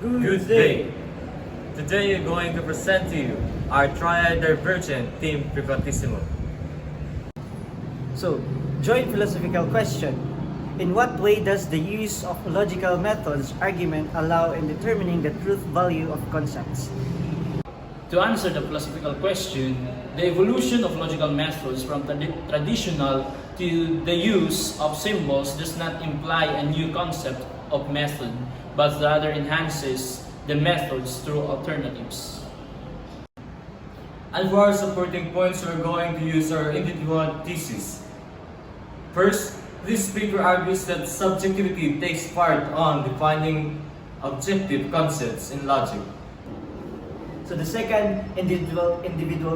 Good day! Today we're going to present to you our triad-divergent theme Privatissimo. So, joint philosophical question. In what way does the use of logical methods argument allow in determining the truth value of concepts? To answer the philosophical question, the evolution of logical methods from traditional to the use of symbols does not imply a new concept of method, but rather enhances the methods through alternatives. And for our supporting points, we're going to use our individual thesis. First, this paper argues that subjectivity takes part on defining objective concepts in logic. So the second individual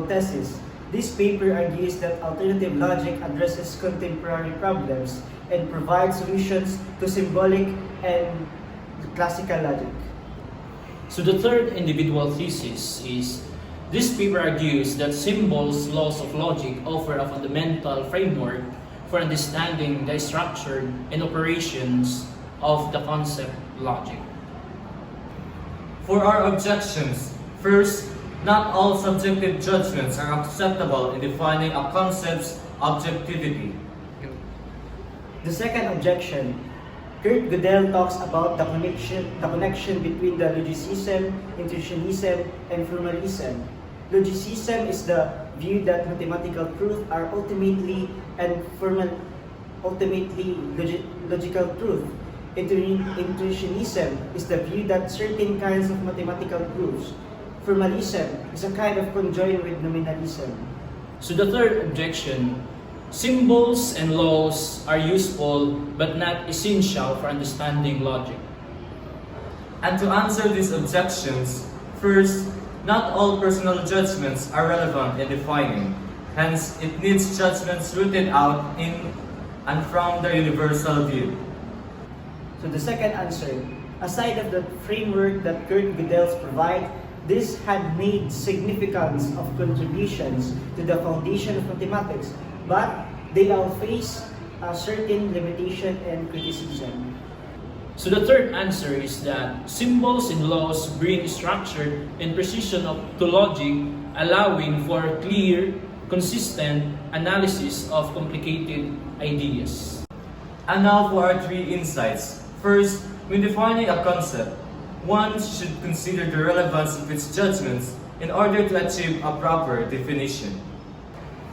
thesis. This paper argues that alternative logic addresses contemporary problems and provides solutions to symbolic and classical logic. So the third individual thesis is this paper argues that symbols, laws of logic offer a fundamental framework for understanding the structure and operations of the concept logic. For our objections, first, not all subjective judgments are acceptable in defining a concept's objectivity. The second objection, Kurt Gödel talks about the connection between the logicism, intuitionism, and formalism. Logicism is the view that mathematical truths are ultimately logical truth. Intuitionism is the view that certain kinds of mathematical proofs. Formalism is a kind of conjoined with nominalism. So the third objection, symbols and laws are useful but not essential for understanding logic. And to answer these objections, first, not all personal judgments are relevant in defining. Hence, it needs judgments rooted out in and from the universal view. So the second answer, aside of the framework that Kurt Gödel provides, this had made significance of contributions to the foundation of mathematics, but they all face a certain limitation and criticism. So the third answer is that symbols and laws bring structure and precision to logic, allowing for clear, consistent analysis of complicated ideas. And now for our three insights. First, when defining a concept, one should consider the relevance of its judgments in order to achieve a proper definition.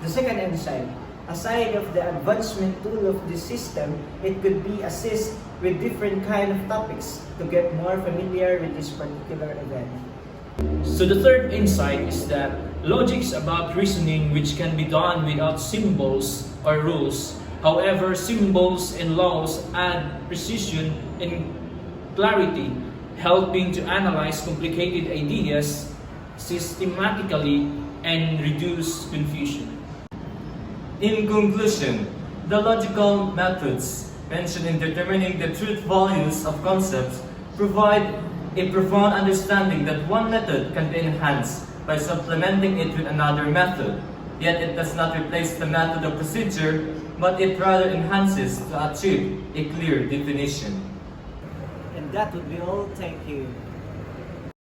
The second insight, aside of the advancement tool of the system, it could be assist with different kind of topics to get more familiar with this particular event. So the third insight is that logic is about reasoning which can be done without symbols or rules. However, symbols and laws add precision and clarity, helping to analyze complicated ideas systematically and reduce confusion. In conclusion, the logical methods mentioned in determining the truth values of concepts provide a profound understanding that one method can be enhanced by supplementing it with another method. Yet it does not replace the method of procedure, but it rather enhances to achieve a clear definition. And that would be all. Thank you.